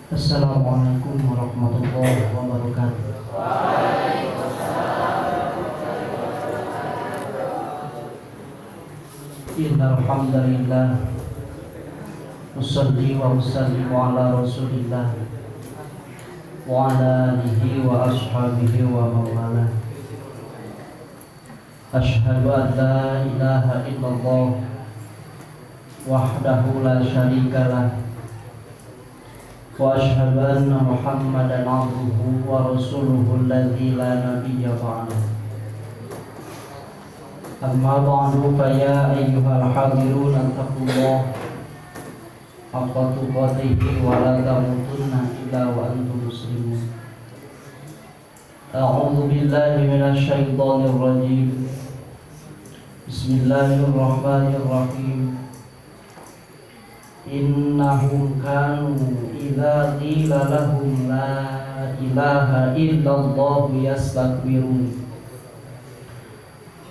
Assalamualaikum warahmatullahi wabarakatuh. Innal hamdalillah usolli wa usallimu ala rasulillah wa ala alihi wa ashabihi wa mawala. Ashhadu an la ilaha illallah wahdahu la syarikalah wa asyhadu anna Muhammadan abduhu wa rasuluhu alladzi la nabiyya ba'dahu. Amma ba'du fa ya ayyuhal hadirun taqullaha haqqa tuqatih wa la tamutunna illa wa antum muslimun. A'udzu billahi minasy syaithanir rajim. Bismillahirrahmanirrahim. Innahum kanu idza qila lahum la ilaha illallah yastakbirun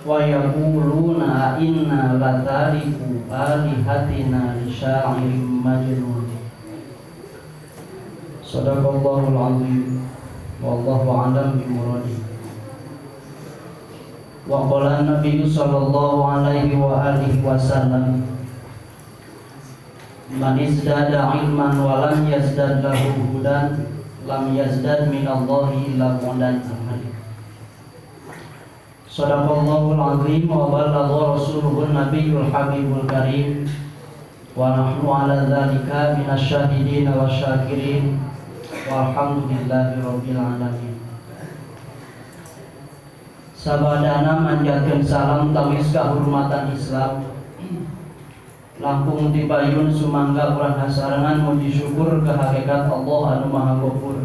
wa yaquluna inna latariku alihatina li sya'irin majnun. Shadaqallahul azim wallahu a'lam bimuradi. Wa qala an-nabiy sallallahu alaihi wa alihi wasallam, man izdada ilman wa lam yazdad lahu hudan lam yazdad minallahi illa bu'dan. Shadaqallahul azim wa ballagha rasuluhun nabiyyul habibul karim wa nahnu ala dzalika minasyahidin wasyakirin walhamdulillahi rabbil alamin. Sabadana manjatkeun salam tawis kahormatan Islam, langkung tibayun sumangga urang hasarangan muji syukur ke hakikat Allah anu maha ghafur.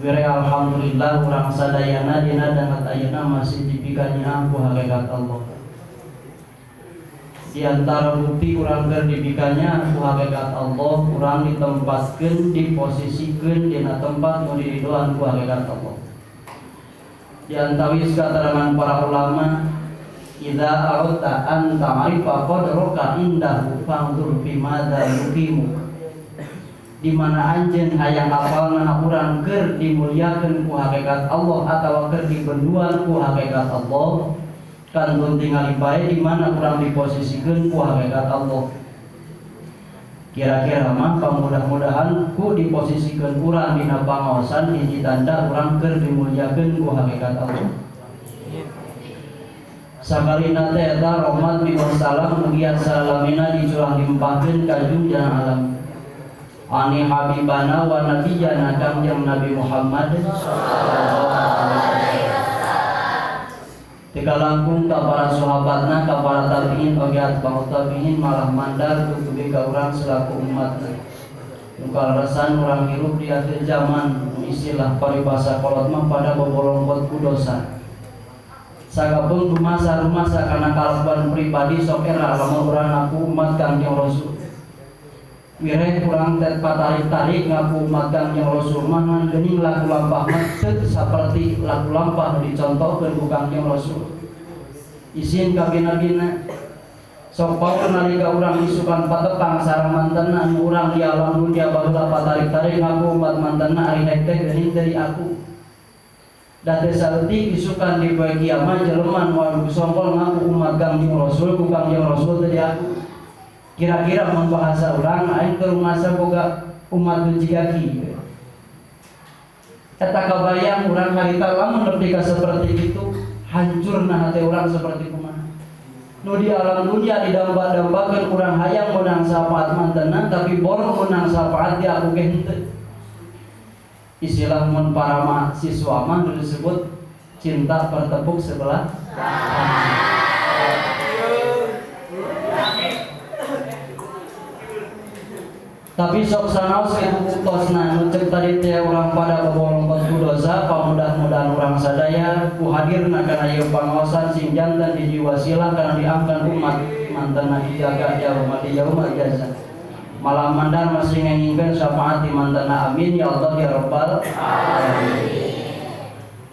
Wire alhamdulillah urang sadayana dina dan ayeuna masih dipikanya ku hakikat Allah. Di antara bukti urang keur dipikanya ku hakikat Allah, urang ditempatkeun diposisikeun dina tempat nu diridoan ku hakikat Allah. Di antawis katerangan para ulama, idza aradta an ta'rifa qadraka indahu fanzur fi madza yuqimu. Di mana anjeun hayang hafalna urang keur dimuliakeun ku hakikat Allah atawa keur dibenduan ku hakikat Allah, kantun tingali bae di mana urang diposisikeun ku hakikat Allah. Kira-kira mah mudah-mudahan ku diposisikeun urang dina pangaosan hiji tanda urang keur dimuliakeun ku hakikat Allah. Sakalina teh eta rahmat bi wassalam mugia salamina dicurang diempahkeun ka junjungan alam ani habibana wa nabiyana kangjeng Nabi Muhammad sallallahu alaihi wasallam. Tika langkung ka para sahabatna, ka para tabi'in oge atba'ut tabi'in malah mandar tutubi ka urang selaku umatna. Nu kalerasan urang hirup di akhir zaman, istilah paribasa kolot mah pada bobolongkot ku dosa. Sagapun rumasa karena kalakuan pribadi sok era lamun urang ngaku umat Kangjeng Rasul. Wireh urang teh patarik-tarik ngaku umat Kangjeng Rasul mah ngan geuning laku lampah mah teu saperti laku lampah dicontohkeun ku Kangjeng Rasul. Isin ka bina-bina sok paur nalika urang isukan patepang sareng mantenna anu urang di alam dunya baheula patarik-tarik ngaku umat mantenna ari teh geuning dari aku. Date saleutik isukan di poe kiamat jelema nu songkol ngaku umat Kangjeng Rasul ku Kangjeng Rasul teh aku. Kira-kira mun bahasa urang aing keur ngasa boga umat jigaki. Eta kabayang urang harita lamun nepi ka saperti itu, hancurna hate urang saperti kumaha. Nu di alam dunya didamba-dambakeun urang hayang meunang syafaat mantenna tapi bor meunang syafaat di aku ge henteu. Istilah mun para mahasiswa mah disebut cinta bertepuk sebelah tangan. Tapi sok sanaos itu bukosna nu ceuk tadi teh urang pada bobolongkot ku dosa, pamudah-mudahan urang sadaya ku hadirna kana ieu pangaosan sing jantan di jiwa sila kana diangkat umat mantanna dijaga di rumah jasa. Malah mandar masih nginginkeun syafaat di mantanna, amin ya Allah ya rabbal alamin.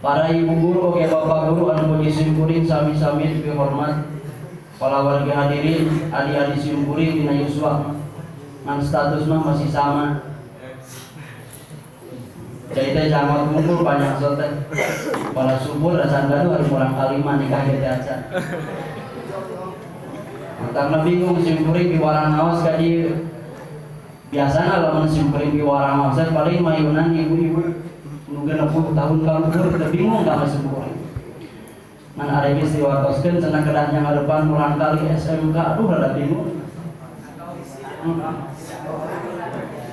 Para ibu guru oke bapak guru anu puji simkuring sami-sami dihormat. Para warga hadirin, adik-adik simkuring dina yuswa ngan statusna masih sama. Jadi teh jangan kumpul banyak sote. Kalau subuh rasan gaduh harus orang kaliman nikah jadi aja. Karena bingung simpuring di warang ngawas kadi biasanya lamun simpuring di warang ngawas paling mayunan ibu-ibu nu 60 tahun kalungkur teu bingung ka simpuring. Man ari geus diwatoskeun cenah kedah yang ngadepan murang kali SMK aduh rada bingung.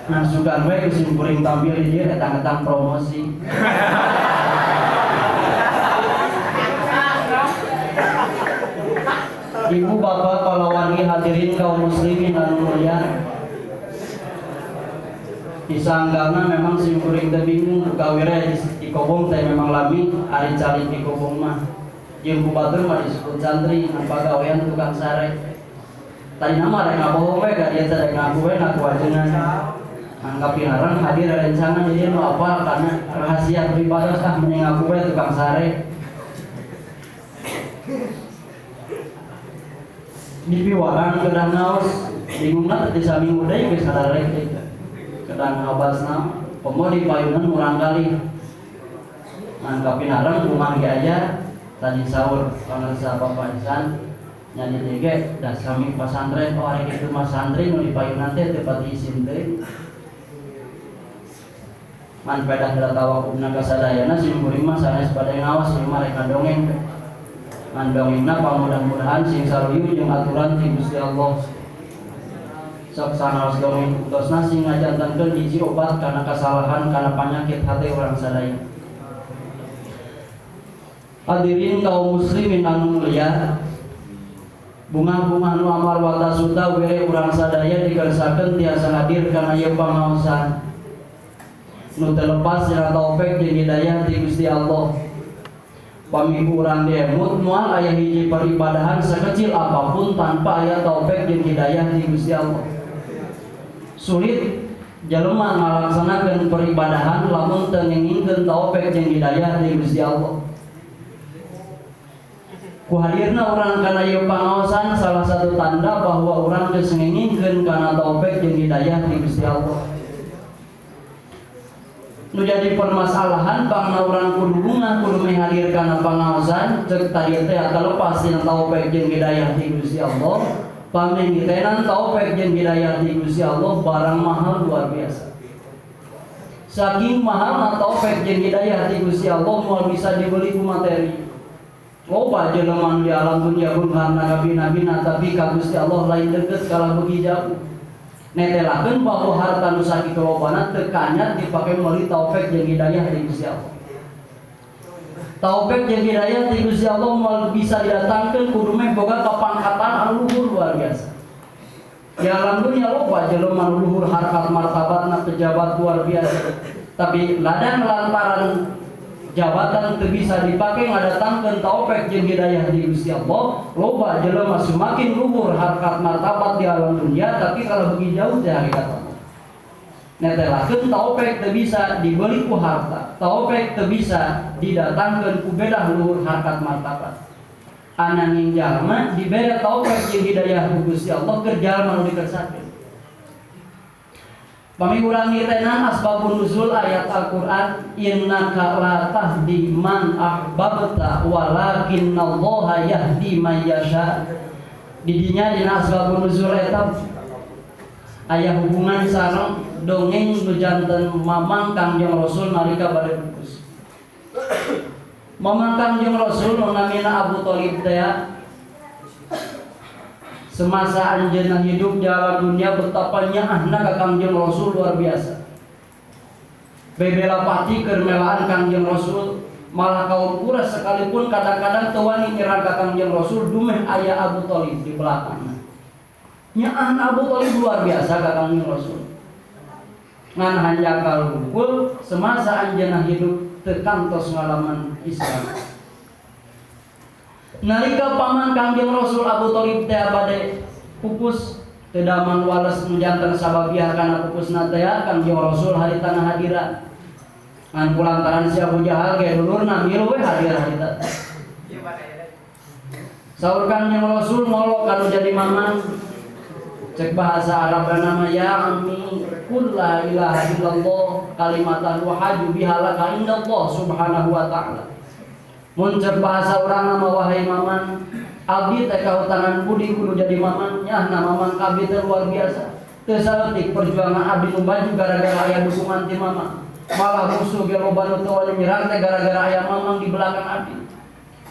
Nah sugan we simpuring tampil di dieu etang-etang promosi. Ibu bapak para wargi hadirin kaum muslimin anu mulia. Disanggana memang simkuring teh bingung kawira di kobong teh memang lami ari cari di kobong mah. Jeung kubatur mah disebut santri anu pagawean tukang sare. Tadi nama rek ngabohong we ka dia teh ngaku we ngaku ajengan. Angka pinarang hadir rencangan jadi nu apa karena rahasia pribadi sah mending ngaku we tukang sare. Di piwarang kedah naos bingungna teh saminggu deui geus sadarek kedah ngabasna pomo di payunan urang kali mangka pinareng rumah ge aja tadi sahur pangarsa Bapak Isan nyanyi dege da sami pasantren oh ari kitu mah santri nu di payunan teh teu pati isin teh man pedah da tawakufna ka sadayana simkuring mah sanes bade ngawas rumah rek dongeng mandongina pamudah-mudahan sing saruyu jeung aturan ti Gusti Allah. Sok sanaos dongeng utosna sing ngajantankeun hiji obat kana kasalahan kana panyakit hati urang sadaya. Hadirin kaum muslimin anu mulia. Bunga-bunga nu amar wa tasuda we urang sadaya dikersakeun tiasa hadir kana ieu pangaosan. Nu terlepas dina taufik jeung hidayah ti Gusti Allah. Pamiku urang demut moal aya hiji peribadahan sekecil apapun tanpa aya taufik jeung hidayah ti Gusti Allah. Sulit jelema ngalaksanakeun peribadahan lamun teu ngingkeun taufik jeung hidayah ti Gusti Allah. Ku hadirna urang kana ieu pangaosan salah satu tanda bahwa urang geus ngingkeun kana taufik jeung hidayah ti Gusti Allah. Nu jadi permasalahan bangna urang kudu bunga kudu menghadir kana pangaosan ceuk tadi teh kalepas dina taufik jeung hidayah ti Gusti Allah pamengitenan taufik jeung hidayah ti Gusti Allah barang mahal luar biasa. Saking mahalna taufik jeung hidayah ti Gusti Allah moal bisa dibeli ku materi. Loba jelema di alam dunya pun karena kabina-bina tapi ka Gusti Allah lain deukeut kalah beuki jauh. Netelakeun bahwa harta nu sakitu lobana teu kanyat dipake meuli taufik jeung hidayah ti Gusti Allah. Taufik jeung hidayah ti Gusti Allah moal bisa didatangkeun kudu meh boga kapangkatan anu luhur luar biasa. Di alam dunya loba jelema anu luhur harkat martabatna pejabat luar biasa. Tapi ladang lantaran jabatan teu bisa dipake ngadatangkeun taufik jeung hidayah di Gusti Allah, loba jelema semakin luhur harkat martabat di alam dunia tapi kalau beuki jauh teh hakikat. Netelakeun taufik teu bisa dibeli ku harta, taufik teu bisa didatangkeun ku beda luhur harkat martabat. Ananging jalma dibere taufik jeung hidayah ku Gusti Allah keur jalma nu dikersakeun. Pamigurangi tenan asbabun nuzul ayat Al-Qur'an innaka la tahdi man ahbabta walakinallaha yahdi man yasha. Didinya dina asbabun nuzul eta aya hubungan sareng dongeng nu janten mamang Kangjeng Rasul nalika bade pupus. Mamang Kangjeng Rasul nu namina Abu Thalib teh semasa anjeunna hidup di alam dunia betapa nyaahna ka Kangjeng Rasul luar biasa. Bebela pati keur melaan Kangjeng Rasul, malah kaum Quraisy sekalipun kadang-kadang teu wani nyerang ka Kangjeng Rasul dumeh aya Abu Thalib di belakangna. Nyaahna Abu Thalib luar biasa ka Kangjeng Rasul. Ngan hanya kalungkul semasa anjeunna hidup teu kantos ngalaman Islam. Nalika paman Kangjeng Rasul Abu Thalib teh bade pupus teu daman wales nu janten sababiah kana pupusna teh Kangjeng Rasul harita hadiran. Ngan kulantaran si Abu Jahal ge dulurna milu we hadir harita. Saur Kangjeng Rasul ngolok kanu jadi mamang. Cek bahasa Arab nama ya ammi qul la ilaha illallah kalimatan wahaju bihalaka indallah subhanahu wa ta'ala. Mun cek bahasa urang nama wahai maman abdi teh kautangan budi kudu jadi maman nya na maman abdi teh luar biasa. Teu saeutik perjuangan abdi nu baju gara-gara aya dukungan ti mamang. Malah musuh ge loba nu teu nyerang teh gara-gara aya mamang di belakang abdi.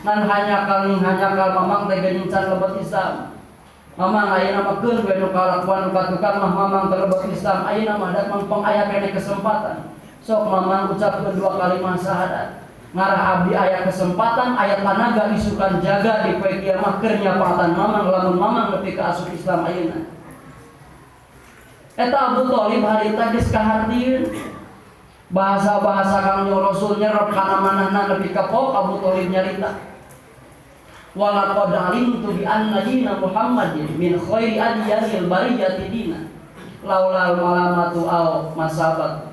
Ngan hanya kal mamang teh gencan lebet Islam. Mamang ayeuna mah keun we nu kalakuan nu katukang mah mamang terlebet Islam ayeuna mah da mangpong aya kene kesempatan. Sok mamang ucapkeun 2 kalimat syahadat. Ngarah abdi aya kesempatan aya tanaga isukan jaga di poe kiamah keur nyapaatan mamang lamun mamang nepi ka asup Islam ayeuna. Eta Abu Thalib harita geus kahardieun. Bahasa-bahasa Kangjeng Rasul nyerep kana manahna nepi ka pok Abu Thalib nyarita. Walaqad alimtu bi anna dina Muhammadin min khairi adyanil bariyati dina laulal malamatu aw masabat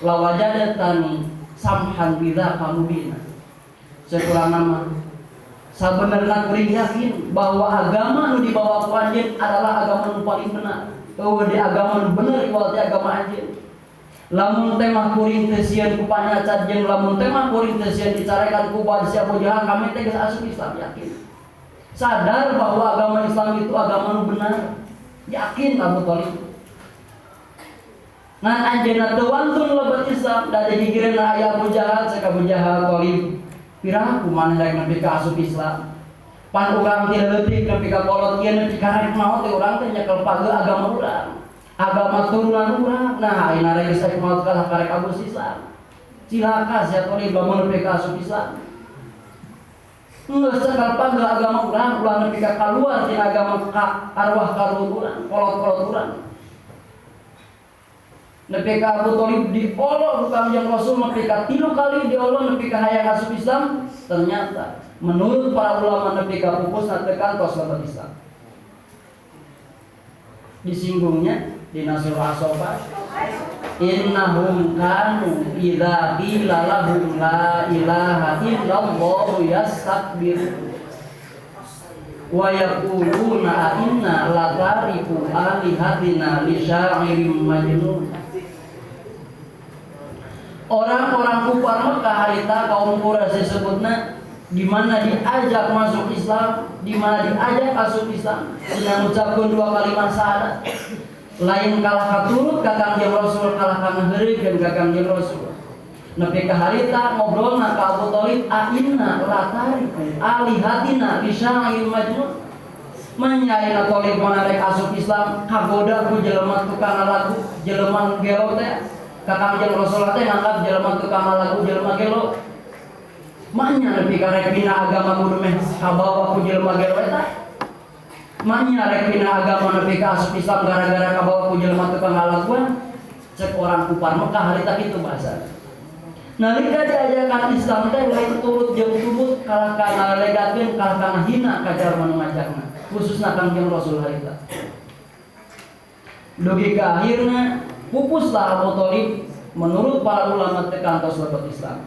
lawajadatani samhan bidzaka mubina. Sekurang nama sabenerna kuring yakin bahwa agama nu dibawa ku anjeun adalah agama nu paling benar. Eueuh di agama nu bener iwal ti agama anjeun. Lamun teh mah kuring teu sieun ku panyacat jeung lamun teh mah kuring teu sieun dicarekan ku Ba'si Abu Jahal kami teh geus asup Islam yakin. Sadar bahwa agama Islam itu agama nu benar. Yakin Abu Thalib. Ngan anjeunna teu wantun lebet Islam da digigireunna aya Abu Jahal cek Abu Jahal Thalib. Pirang kumaha daek nepi ka asup Islam. Pan urang teh leutik nepi ka kolot ieu nepi ka rek naon teh urang teh nyekel page agama urang. Agama turunan urang. Nah, ayeuna rek geus maot kalah karek abus Islam. Cilaka sia Thalib lamun nepi ka asup Islam. Nggak sekal page agama urang, ulah nepi ka kaluar tina agama ka arwah karuhun urang, kolot-kolot urang. Nepi ka Abu Thalib diolo ku Kangjeng Rasul nepi ka 3 kali diolo nepi ka hayang asup Islam. Ternyata menurut para ulama nepi ka pupusna teu kantos lebet Islam. Disinggungnya di Nasrul Asofa innahum kanu idza qila lahum la ilaha illallah yastakbirun wa yaquluna inna la tariku alihatina li sya'irin majnun. Orang-orang kufar Mekah harita kaum Quraisy disebutna di mana diajak masuk Islam, di mana diajak masuk Islam, sedang mengucapkan 2 kalimat syahadat. Lain kalah katurut ka Kangjeng Rasul kalah kana heureug ka Kangjeng Rasul. Nepi ka harita ngobrolna ka Abu Thalib ainna la tariku alihatina li sya'irin majnun. Manyaina Thalib manarek asup Islam kagoda ku jelema tukang lagu, jelema gelo teh. Ka Kangjeng Rasul teh nganggap jelema tukang lagu, jelema gelo. Manya nepi ka rek pina agama kudu meh kabawa ku jelema gelo eta. Manya rek pina agama nepi ka asup Islam gara-gara kabawa ku jelema tukang ngalaguan. Cek orang kufar Mekah harita kitu bahasa. Nalika diajakan Islam teh lain turut jeung tubut kalah kana legatkeun kalah kana hina ka jalma nu ngajakna. Khususna Kangjeng Rasul harita. Dugi ka akhirna pupuslah Abu Thalib menurut para ulama teh kantos lebet Islam.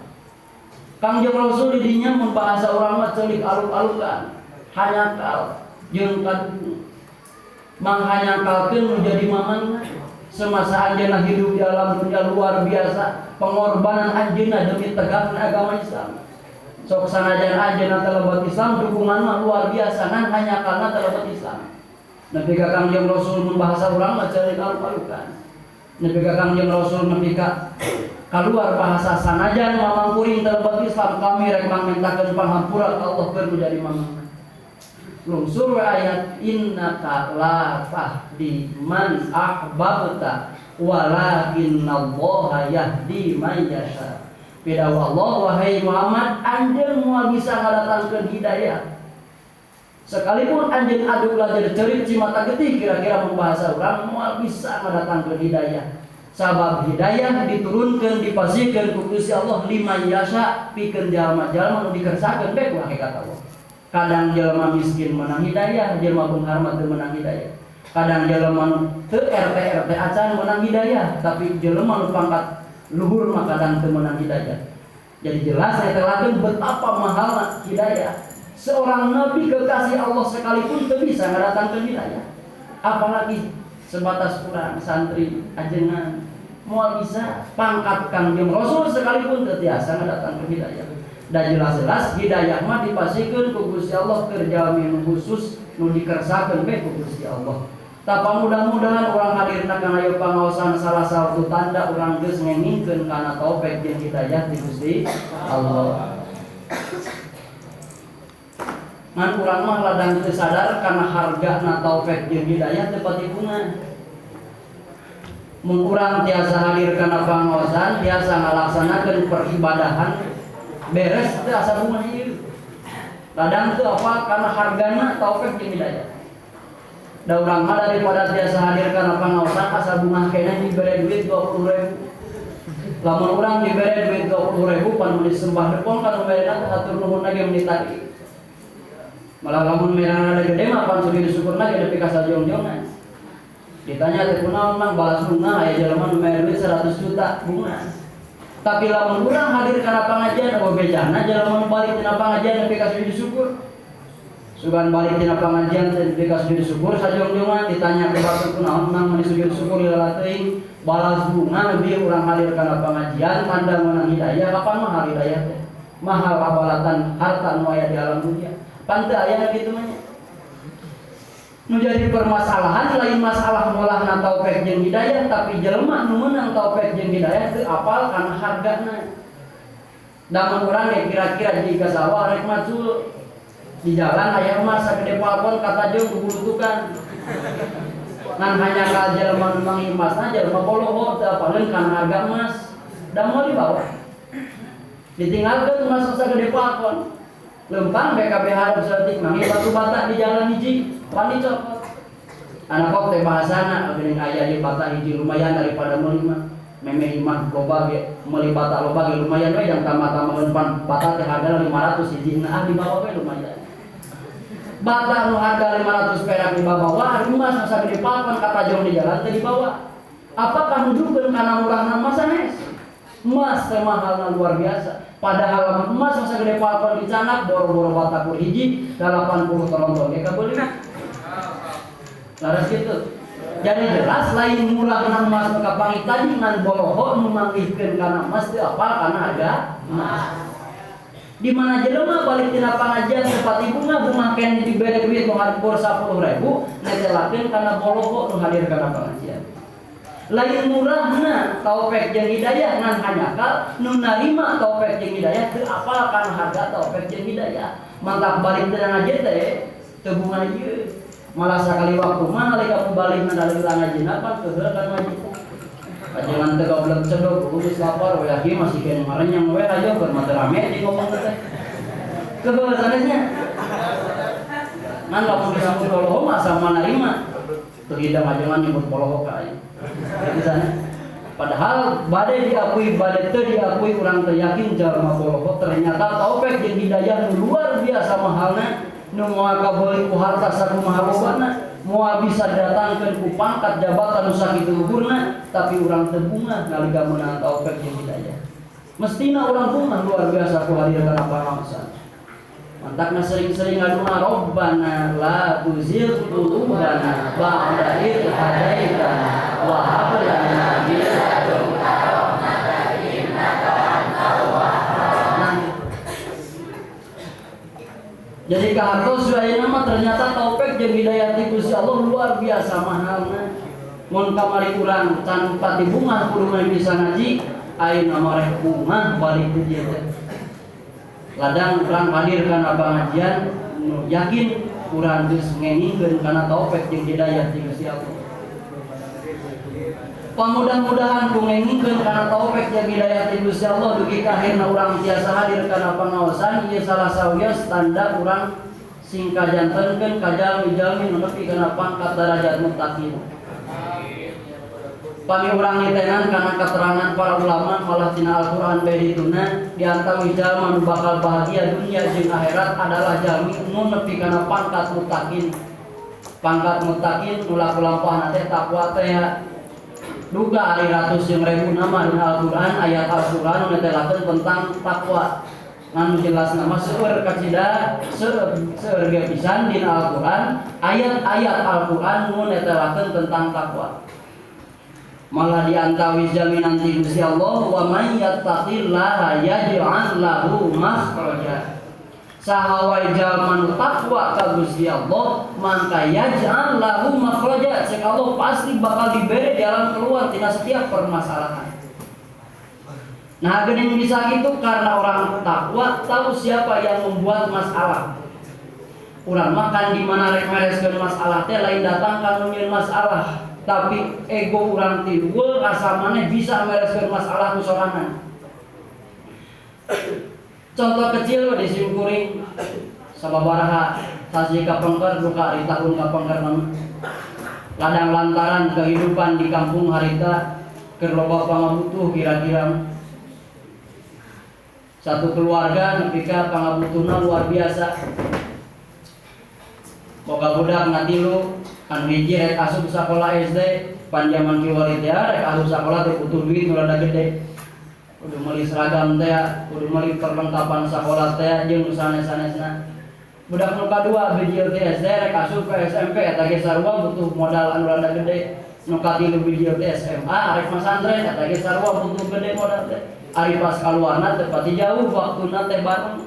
Kangjeng Rasul di dinya mun bahasa urang mah ceulik aluk-alukan, hanyakal jeung manghanyangkalkeun nu jadi maman semasa anjeunna hidup di alam dunia luar biasa, pengorbanan anjeunna demi tegakna agama Islam. Sok sanajan anjeunna teh lebet Islam, dukungan mah luar biasa ngan hanyakalna teh lebet Islam. Nepi ka Kangjeng Rasul mun bahasa urang mah ceulik aluk-alukan. Nepi ka Kangjeng Rasul nepi ka keluar bahasa sanajan mamang kuring terlebat Islam kami rek mangmentakeun panghampura ka Allah keur menjadi mamang. Lungsur ayat innaka la tahdi man ahbabta walakinnallaha yahdi man yasha. Beda Allah wahai Muhammad anjeun moal bisa ngadatangkeun hidayah. Sekalipun anjeun adu belajar cerit cimata getih kira-kira membahasa urang moal bisa ngadatangkeun hidayah. Sabab hidayah diturunkan dipasihkan ku Gusti Allah liman yasha pikeun jalma-jalma nu dikersakeun bae ku hakikat Allah. Kadang jalma miskin menang hidayah, jalma pengharmat teu menang hidayah. Kadang jalma teu RT acan menang hidayah, tapi jalma nu pangkat luhur mah kadang teu menang hidayah. Jadi jelas saya telakeun betapa mahalna hidayah. Seorang nabi kekasih Allah sekalipun teu bisa ngadatangkeun hidayah. Apalagi sebatas kurang santri ajengan moal bisa pangkat Kangjeng Rasul sekalipun teu tiasa ngadatangkeun hidayah. Da jelas-jelas hidayah mah dipasikeun ku Gusti Allah keur jalmi nu khusus nu dikersakeun bae ku Gusti Allah. Tapa mudah-mudahan urang hadirna kana ieu pangaosan salah satu tanda urang geus ngengingkeun kana taufik jeung hidayah ti Gusti Allah. Ngan urang mah ladang teu sadar kana hargana taufik jeung hidayah teu pati bunga. Mun urang tiasa hadir kana pangaosan, tiasa ngalaksanakeun peribadahan beres teu asa bunga ieu. Ladang teu apa kana hargana taufik jeung hidayah. Da urang mah daripada tiasa hadir kana pangaosan asa bunga kena dibere duit 20.000. Lamun urang dibere duit 20.000 pan mun disembah depong kan merena atur nuhun lagi menitari. Malah lamun merana ada gede mah pan sugih syukur lagi nepi ka sajong-jongan. Ditanya teh kunaon mang balas bunga aya jelema nu mere duit 100 juta bunga. Tapi lamun urang hadir kana pangajian bejana jelema nu balik tina pangajian nepi ka sujud syukur. Sugan balik tina pangajian nepi ka sujud syukur sajong-jongan ditanya ke batur kunaon mang mun sujud syukur lila teuing balas bunga lebih urang hadir kana pangajian tanda meunang hidayah kapan mah hidayah teh. Mahal abalatan harta nu aya di alam dunia. Pan teu aya kitu mah. Nu jadi permasalahan lain masalah ngolahna taufik jeung hidayah, tapi jelema nu meunang taufik jeung hidayah teu apal kana hargana. Da mun urang ge kira-kira di ka sawah rek macul di jalan aya emas sagede palpon kata jeung kubulutukan. Ngan hanya ka jelema nu mangi emasna jelema poloho teu apaleun kana harga emas. Da moal dibawa. Ditinggalkeun emas sagede palpon. Lempang BKB harap setik mangi batu bata di jalan hiji wani copot. Anak kok teh bahasana geuning aya di bata hiji lumayan daripada meuli mah. Meme imah loba ge meuli bata loba ge lumayan we yang tambah-tambaheun pan bata teh harga 500 hiji nah dibawa we lumayan. Bata nu harga 500 perak dibawa emas masa gede papan kata jong di jalan teh dibawa. Apakah nunjukkeun kana murahna emas sanes? Emas teh mahalna luar biasa. Padahal emas masa gede palpon dicanak boro-boro batakur hiji 80 tolong ge kabeuli. Laras kitu. Jadi jelas lain murahna emas ka pangita ngan boloho nu manggihkeun kana emas teu apal kana harga emas. Di mana jelema balik tina pangajian sepati bunga ken dibere duit nu harga 10.000 netelakeun kana boloho nu hadir kana pangajian. Lain murahna taufik jeung hidayah ngan hanyakal nu narima taufik jeung hidayah teu apal kana harga taufik jeung hidayah. Mangka balik teu ngaji teh teu bunga ieu. Malah sakali waktu mah nalika balik dari ngajina pan teu kan ngaji. Ajengan teu goblok cedok geus lapar we lagi masih kene marenyang we aja keur mah rame di ngomong teh. Kebeul sanesnya. Ngan lamun disambut poloho mah sama narima. Teu hidang ajengan nyebut poloho ka aya. Padahal badai diakui badai teu diakui urang teu yakin jalma poloho ternyata taufik jeung hidayah nu luar biasa mahalna nu moal kabeuli ku harta sakumaha lobana moal bisa didatangkeun ku pangkat jabatan nu sakitu luhurna tapi urang teu bunga nalika meunang taufik jeung hidayah. Mestina urang bunga luar biasa ku hadir kana pangaosan. Mantakna sering-sering ngaduna Rabbana la tuzigh qulubana ba'da idh hadaitana wa hab lana min ladunka rahmatan innaka antal wahhab. Jadi kahartos ayeuna mah ternyata taufik jeung hidayah ti Gusti Allah luar biasa mahalna. Mun kamari urang can pati bunga kudu bisa ngaji, ayeuna mah rek bunga balik di dieu teh. Ladang urang hadir kana pangajian yakin urang geus ngengingkeun kana taufik jeung hidayah ti Gusti Allah. Mudah-mudahan ku ngengingkeun kana taufik jeung hidayah ti Gusti Allah dugi kahirna urang tiasa hadir kana pangaosan ieu salah sawios tanda urang sing kajantenkeun ka jalmi-jalmi nu nepi kana pangkat darajat muttaqin. Pami urang nitenan kana keterangan para ulama malah tina Al-Qur'an bae dituna di antara jalma nu bakal bahagia dunia jeung akhirat adalah jalmi nu nepi kana pangkat muttaqin. Pangkat muttaqin nu laku-lampahna teh takwa teh duga ari ratus jeung ribu nama dina Al-Qur'an ayat Al-Qur'an nu netelakeun tentang takwa. Anu jelas nama seueur kacida seueur ge pisan dina Al-Qur'an ayat-ayat Al-Qur'an nu netelakeun tentang takwa. Malah diantawis jaminan ti Gusti Allah wa may yattaqillaha yaj'al lahu makhraja. Sahawai jalma nu takwa ka Gusti Allah mangka yaj'al lahu makhraja, cek Allah pasti bakal diberi jalan keluar tina setiap permasalahan. Nah, geuning bisa gitu karena orang takwa tahu siapa yang membuat masalah. Urang makan di mana rek mereskeun masalah teh lain datang ka nyieun masalah, tapi ego urang ti weu asa maneh bisa mereskeun masalah ku sorangan. Contoh kecil di simkuring sababaraha sasi kapengker buka di tahun kapengker ladang lantaran kehidupan di kampung harita keur loba pangabutuh kira-kira satu keluarga nepika pangabutuhna luar biasa. Boga budak ngatilu anu hiji rek asup sakola SD panjaman kiwali teh rek asup sakola teh butuh duit nu rada gede. Kudu meuli seragam teh, kudu meuli perlengkapan sakola teh jeung sanes-sanesna. Budak nu kadua bijil teh SD rek asup ke SMP eta ge sarua butuh modal anu rada gede. Nu katilu bijil teh SMA arek masantren eta ge sarua butuh gede modal teh. Ari pas kaluarna teh pati jauh waktuna teh bareng.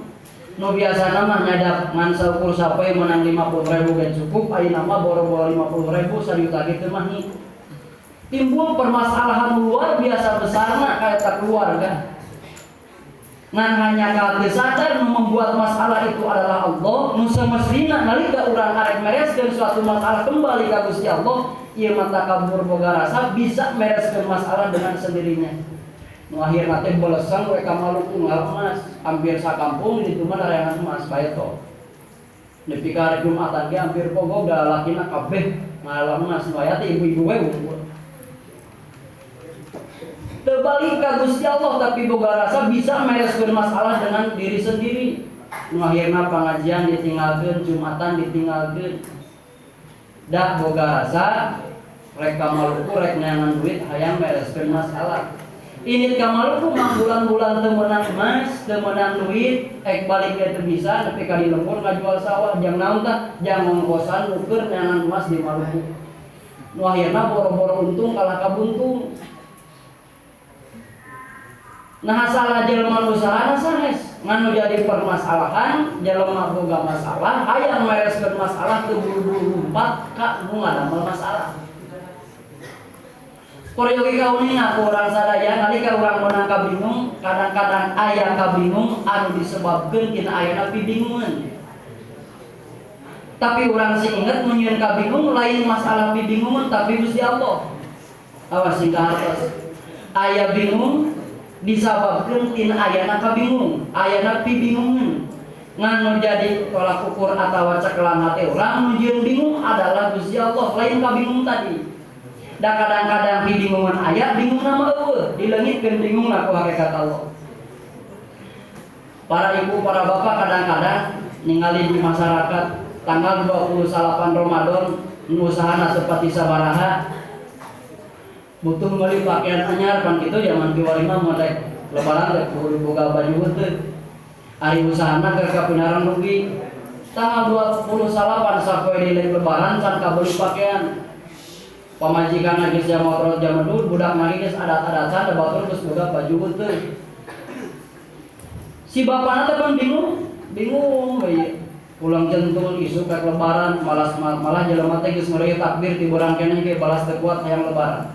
Nu biasana mah nyadap ngan saukur sapoe menang 50.000 ge cukup, ayeuna mah boro-boro 50.000 sajuta kitu mah nih. Timbul permasalahan luar biasa besarna ka eta keluarga. Ngan hanya kate sadar nu membuat masalah itu adalah Allah, nu semestina nalika urang arek mereskeun suatu masalah kembali ka Gusti Allah, ieu mah takabur boga rasa bisa mereskeun masalah dengan sendirinya. Nu akhirna teh belesang we ka Maluku ngalemas, hampir sakampung ditu mah nareangan emas bae to. Nepi ka hari Jumatan ge hampir pogoga lakina kabeh ngalemas nu aya teh ibu-ibu we unggul. Terbalik ka Gusti Allah tapi boga rasa bisa mereskeun masalah dengan diri sendiri. Nu akhirna pengajian ditinggalkeun, Jumatan ditinggalkeun. Da boga rasa rek ka Maluku rek neangan duit hayang mereskeun masalah. Ini ka Maluku mah bulan-bulan teu meunang emas, teu meunang duit, balik teh teu bisa nepi ka di lembur ngajual sawah, jang naon tah, jang ngongkosan nuker neangan emas di Maluku. Nu akhirna boro-boro untung kalah kabuntung. Nah salah jelema usahana sanes, nganu jadi permasalahan, jelema boga masalah, hayang mereskeun masalah teu buru-buru lumpat ka nu ngadamel masalah. Koryogi kaunina ku urang sadaya nalika urang meunang kabingung, kadang-kadang aya kabingung anu disebabkeun tina ayana pibingungan. Tapi urang sing inget mun kabingung lain masalah pibingungan tapi Gusti Allah. Awas sing kahartos. Aya bingung disababkeun tina ayana kabingung, ayana pibingungan. Nganu jadi tolak ukur atawa cekelan hati urang nu bingung adalah Gusti Allah, lain kabingung tadi. Da kadang-kadang dibingungan ayat bingung nama eueuh dileungitkeun bingung ku hakikat Allah. Para ibu, para bapak kadang-kadang ningali di masyarakat tanggal 28 Ramadan nu usahana seperti sabaraha butuh meuli pakaian anyar pan kitu zaman kiwali mah modek lebaran teh kudu boga baju teh. Ari usahana keur kapinaran rugi. Tanggal 28 sapoe di lebaran can kabeli pakaian. Pamajikan geus jam motor jam dulu budak mari geus adat-adatan da batur geus boga baju teh. Si bapana teh pan bingung we. Pulang jentul isu ka lebaran malah jelema teh geus ngeureut takbir ti urang keneh ge balas teu kuat hayang lebaran.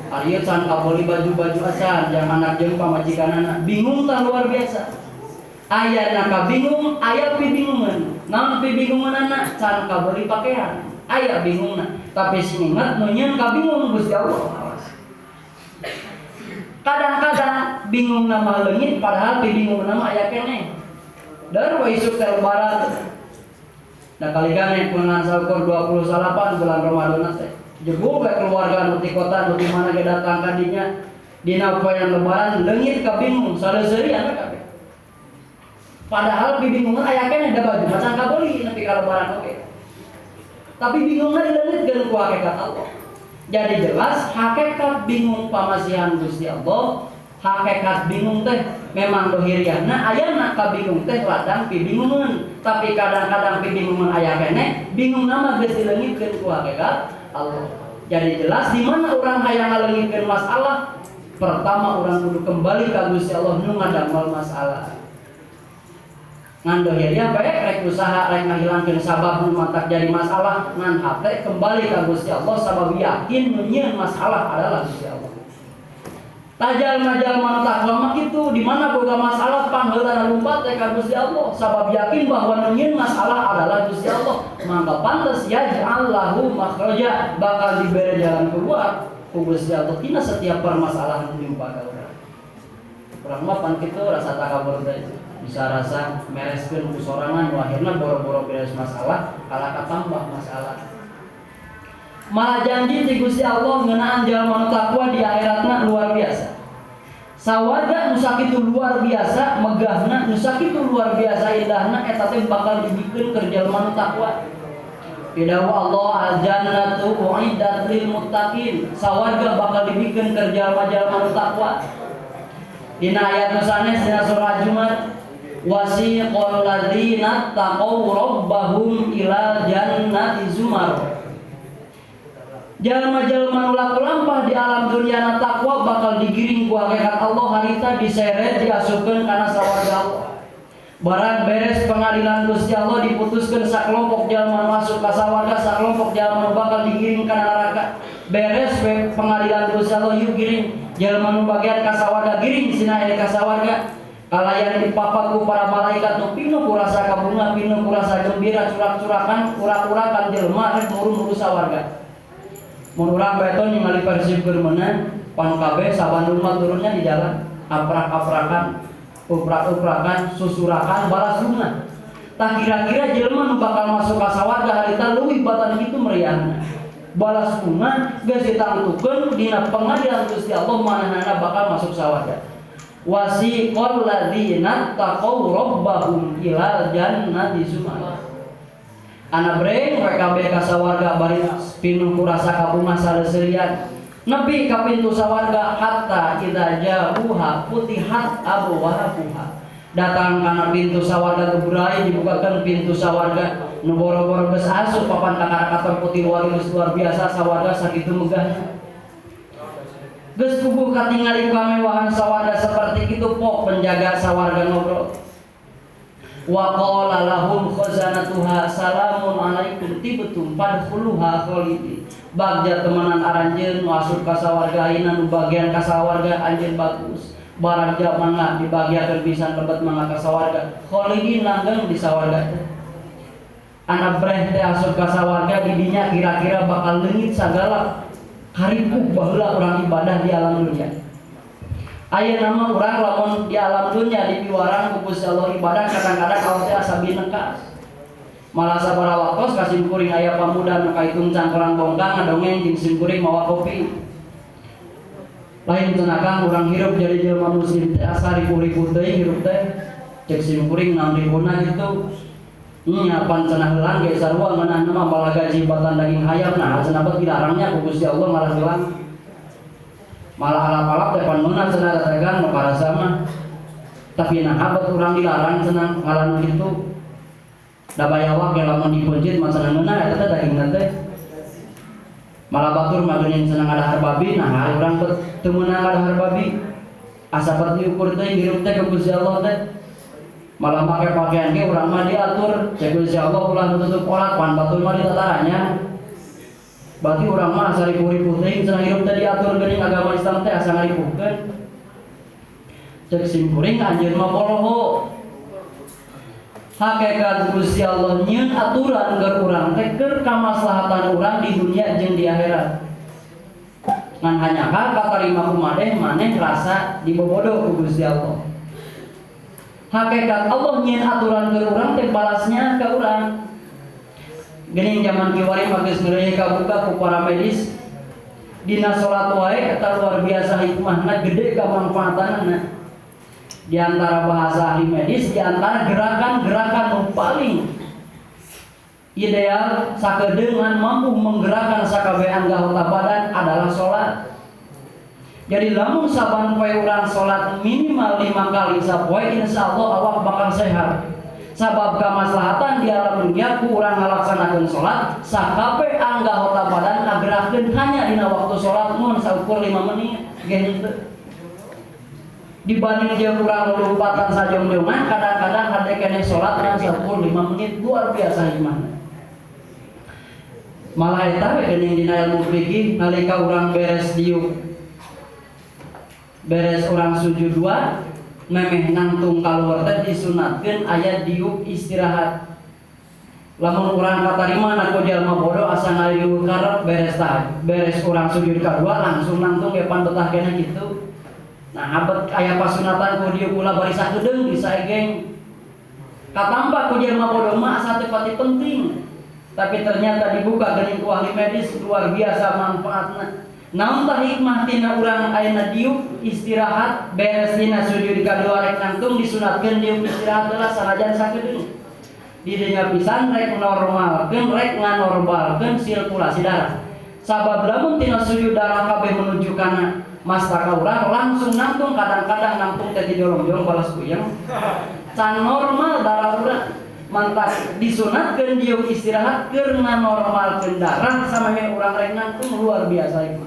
Ari can kabeli baju-baju acan jang anak jeung pamajikanana bingung tah luar biasa. Aya na bingung, aya pibingungan. Naon pibingunganna can kabeli pakaian. Aya bingungna, tapi sing ingat nu nyeun kabingung Gusti Allah. Kadang-kadang bingung nama leungit padahal bingung nama aya keneh. Dan isuk teh lebaran. Da kaligane peungan saukur 28 bulan Ramadan teh. Jebul bae keluarga nu ti kota nu di mana ge datang ka dinya. Dina poean lebaran leungit kabingung saleuseuri anu kabeh. Padahal bibingungan aya keneh da baju macan kabeli nepi ka lebaran oge. Tapi bingungnya dileungitkeun ku hakikat Allah. Jadi jelas hakikat bingung pamasihan Gusti Allah hakikat bingung teh memang dohiriana ayana kabingung teh ladang pibingungan, tapi kadang-kadang pibingungan aya kene bingung nama geus dileungitkeun ku hakikat Allah. Jadi jelas di mana orang hayang ngaleungitkeun masalah, pertama orang kudu kembali ka Gusti Allah nu ngadamel masalah. Ngan dohiria bae rek usaha rek ngahilangkeun sabab nu mantak jadi masalah, ngan hate kembali ka Gusti Allah sabab yakin nu nyieun masalah adalah Gusti Allah. Tajal-majal manu takwa mah kitu, di mana boga masalah pangheulana lumpat teh ka Gusti Allah sabab yakin bahwa nu nyieun masalah adalah Gusti Allah. Mangga pantes yaj'al lahu makhraja, bakal diberi jalan keluar ku Gusti Allah tina setiap permasalahan nu nimpa ka urang. Urang mah pan kitu rasa takabur teh bisa rasa mereskeun ku sorangan akhirna boro-boro beres masalah kalah katambah masalah. Malah janji ti Gusti Allah ngeunaan jalma nu takwa di akhiratna luar biasa. Sawarga nu sakitu luar biasa megahna, nu sakitu luar biasa indahna eta teh bakal dibikeun keur jalma nu takwa. Pidawa Allah al-jannatu uiddat lil muttaqin. Sawarga bakal dibikeun keur jalma-jalma nu takwa. Dina ayat nu sanes dina surah Jumat, wasiqal ladzina taqaw rabbahum ilal jannati zumar. Jalma-jalma nu laku lampah di alam dunia takwa bakal digiring ku hakikat Allah harita diseret diasupkeun kana sawarga Allah. Barang beres pengadilan Gusti Allah diputuskeun sakelompok jalma masuk ka sawarga, sakelompok jalma bakal digiring kana neraka. Beres pengadilan Gusti Allah yuk giring jalma nu bagian ka sawarga giring sina aya ka sawarga. Kalayan dipapak ku para malaikat nu pinuh ku rasa kabunga, pinuh ku rasa gembira, curak-curakan, urak-urakan jelema rek muru-muru sawarga. Mun urang beton ningali persib keur meunang, pan kabeh sabandung mah turunnya di jalan, aprak-aprakan, uprak-uprakan, susurakan, balas bunga. Tah kira-kira jelema nu bakal masuk ka sawarga harita leuwih batan kitu meriahna. Balas bunga geus ditangtukeun dina pengadilan Gusti Allah manehna bakal masuk sawarga. Wasiqal ladzina taqaw rabbahum ilal jannati zumar. Anak breng mereka kabeh ka sawarga bari pinuh ku rasa kabunga saleuseurian nepi ka pintu sawarga hatta idza ja'uha futihat abwabuha. Datang kana pintu sawarga gebrai dibukakeun pintu sawarga nu boro-boro geus asup papan kakar-kakar putih luar biasa sawarga sakitu megahna. Geus puguh katingali kamewahan sawarga seperti kitu pok penjaga sawarga ngobrol. Wa qala lahum khazanatuha salamun alaikum tibtum fadkhuluha khalidin. Bagja temenan aranjeun nu asup ka sawarga ayeuna nu bagian ka sawarga anjeun bagus. Barang mangga dibagiakeun pisan lebet mangga ka sawarga. Khalidin langgeng di sawarga teh. Anak breh teh asup ka sawarga di dinya kira-kira bakal leungit sagala karipuk baheula urang ibadah di alam dunia. Aya nama urang lamun di alam dunia di piwarang ku Gusti Allah ibadah kadang-kadang awak teh asa binekas. Malah sabaraha waktos ka simkuring aya pamuda nu kaitung cangkrang bongkang ngadongeng jeung simkuring mawa kopi. Lain cenah urang hirup jadi jelema muslim teh asa ribu-ribu teuing hirup teh. Cek simkuring naon ribuna gitu. Nya pan cenah heulang ge sarua meunah mah malah gaji batan daging hayam nah cenah bet dilarangnya ku Gusti Allah malah heulang. Malah alap-alap depan meunah cenah dategan nu karasa mah. Tapi nah abet urang dilarang cenah ngaran kitu. Da bayawak ge lamun dipeujit mah cenah meunah eta teh dagingna teh. Malah batur mah geuning cenah ngadahar babi, nah hari urang teu meunang ngadahar babi. Asa bet diukur teh hirup teh ka Gusti Allah teh. Malah make pakaian ge urang mah diatur, cek Gusti Allah ulah nututup aurat pan batur mah ditataranya. Berarti urang mah asa ribu-ribu teuing cenah hirup teh diatur geuning agama Islam teh asa ngaripuhkeun. Cek simkuring anjeun mah poloho. Hakikat Gusti Allah nyieun aturan keur urang teh keur kamaslahatan urang di dunia jeung di akhirat. Ngan hanyakan katarima kumadeh maneh rasa dibobodoh ku Gusti Allah. Hakikat Allah nyieun aturan keur urang teh balasnya ka urang. Geuning zaman kiwari mah geus ngeureuyeuh kabuka ku para medis. Dina salat wae eta luar biasa hikmahna gede kamanfaatanna. Di antara bahasa ahli medis, di antara gerakan-gerakan yang paling ideal sakedeungan mampu menggerakkan sakabeh anggota badan adalah sholat. Jadi lamun saban poe urang salat minimal 5 kali sapoe, insyaallah awak bakal sehat. Sabab kamaslahatan di alam dunia ku urang ngalaksanakeun salat sakape anggota badan ngagerakeun hanya dina waktu salat mun saukur 5 menit ge henteu. Dibanding jeung urang lompatan sajong-jongan kadang-kadang hade keneh salat ngan saukur 5 menit luar biasa imanna. Malah eta we geuning dina ilmu fikih nalika urang beres diuk beres orang sujud dua memeh nangtung kaluhur teh disunatkeun aya diuk istirahat. Lamun urang katarima na ku jalma bodoh asa ngaliuk karep beres urang sujud kadua langsung nangtung ge pan betah keneh kitu. Nah abet aya pasunatan ku diuk ulah bari sakedeung disaegeng katampak ku jalma bodoh mah asa teu pati penting. Tapi ternyata dibuka geuning ku ahli medis luar biasa manfaatna. Namun tah hikmah tina urang ayeuna diuk istirahat beres dina sujud kadua rek nangtung disunatkeun diuk istirahat heula sanajan sakedeung. Di dinya pisan rek normalkeun rek nganormalkeun sirkulasi darah. Sabab lamun tina sujud darah kabeh menuju kana mastaka urang langsung nangtung kadang-kadang nangtung teh dijolong-jolong balas puyeng. Can normal darah urang. Mantap disunatkeun diuk istirahat keur nganormalkeun darah sampai urang rek nangtung luar biasa hikmah.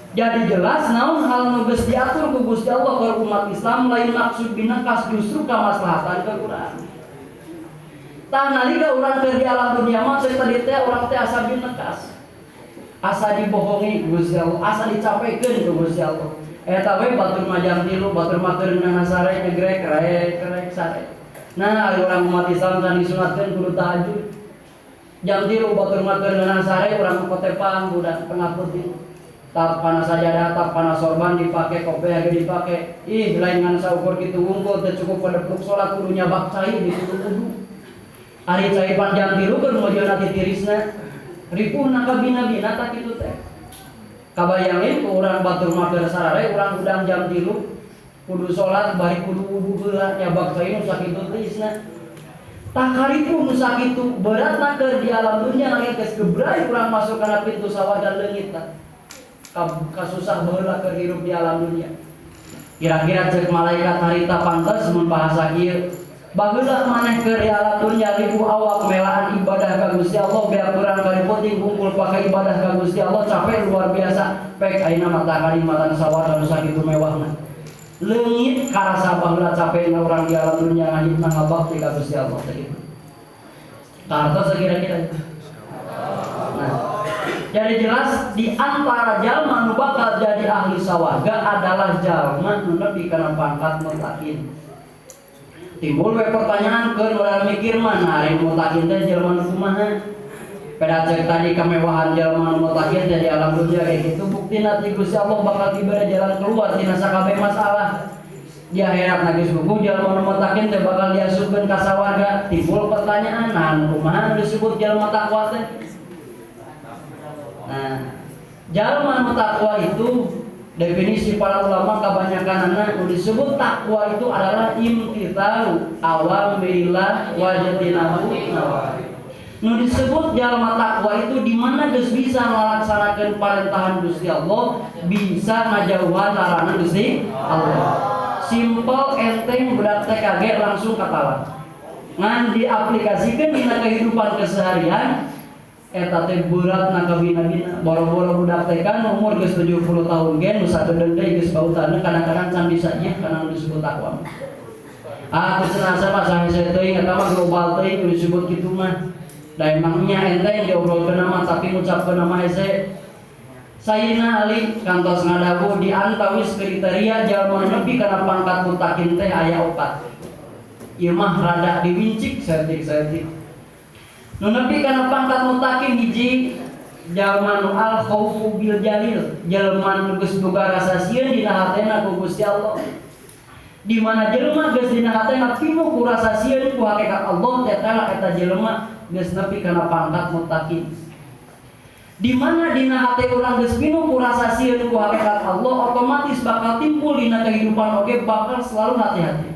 Jadi jelas naon hal nu geus diatur ku Gusti Allah keur umat Islam lain maksud binakas justru kamaslahatan keur urang. Tah nalika urang keur di alam dunia mah ceuk tadi teh urang teh asa binekas. Asa dibohongi Gusti Allah, asa dicapekeun ku Gusti Allah. Eta we batur mah jam 3, batur mah keur nang sare nyegrek rek sare. Nah, ari urang umat Islam can disunatkeun kudu tahajud. Jam 3 batur mah keur nang sare urang kotepan budak tengah putih. Tap panas sajadah, tap panas sorban dipake, kopi lagi dipake. Ih, lain ngan saukur kitu unggul teu cukup pada peluk salat kudu nyabak cai di kudu. Ari cai pan jam 3 keur mojona titirisna. Ripuhna ka bina-bina tak kitu teh. Kabayangin ku urang batur mah keur sarare urang udang jam 3 kudu salat bari kudu wudu heula nyabak cai nu sakitu teuisna. Tak kalipun nu sakitu beratna keur di alam dunia nalika geus gebrai urang masuk kana pintu sawah dan leungit tah. Kasusah baheula keur hirup di alam dunia. Kira-kira cek malaikat harita pantes mun bahasa kieu. Baheula maneh keur di alam dunia ribu awak melaan ibadah ka Gusti Allah biar urang kaliputing kumpul pakai ibadah ka Gusti Allah capek luar biasa. Pek ayeuna mata kalimatan sawah anu sakitu mewahna. Leungit karasa baheula capekna urang di alam dunia ngahitna ngabakti ka Gusti Allah teh kitu. Kartos kira-kira. Nah, jadi jelas di antara jalma nu bakal jadi ahli sawarga adalah jalma nu nepi kana pangkat mutakin. Timbul we pertanyaan keur urang mikir mana ari mutakin teh jalma nu kumaha? Pada cek tadi kemewahan jalma nu mutakin jadi alam dunia kayak gitu buktina ti Gusti Allah bakal diberi jalan keluar tina sakabeh masalah. Di akhirat nagis buku jalma nu mutakin teh bakal diasupkeun ka sawarga. Timbul pertanyaan, nah kumaha disebut jalma takwa teh? Nah, jalma takwa itu definisi para ulama kebanyakan anak disebut takwa itu adalah imtithalu awamirillah wa jatinahu nawahi. Nu disebut jalma takwa itu di mana geus bisa melaksanakeun parentahan Gusti Allah, bisa ngajauhan larangan Gusti Allah. Simpel enteng budak teh kage langsung katalan. Ngan diaplikasikeun dina kehidupan keseharian eta teh beratna ka bina-bina. Boro-boro budak teh kan umur geus 70 tahun gen nu sakedeung deui geus bautana kadang-kadang can disajih kana disebut takwa. Aku cenah mah sahe teuing eta mah global teuing disebut kitu mah. Da emangnya enteng diobrolkeun mah tapi ngucapkeun mah hese. Sayyidina Ali kantos ngadawu di antawis kriteria jalma nepi kana pangkat mutakin teh aya 4. Ieu mah rada diwincik saeutik-saeutik. Nu nepi kana pangkat mutakin hiji jalma nu al khaufu bil jalil, jalma nu geus boga rasa sieun dina hatena ku Gusti Allah. Di mana jelema geus dina hatena pinuh ku rasa sieun ku hakikat Allah tetela eta jelema geus nepi kana pangkat mutakin. Di mana dina hate urang geus pinuh ku rasa sieun ku hakikat Allah otomatis bakal timbul dina kehidupan oge bakal selalu hati-hati.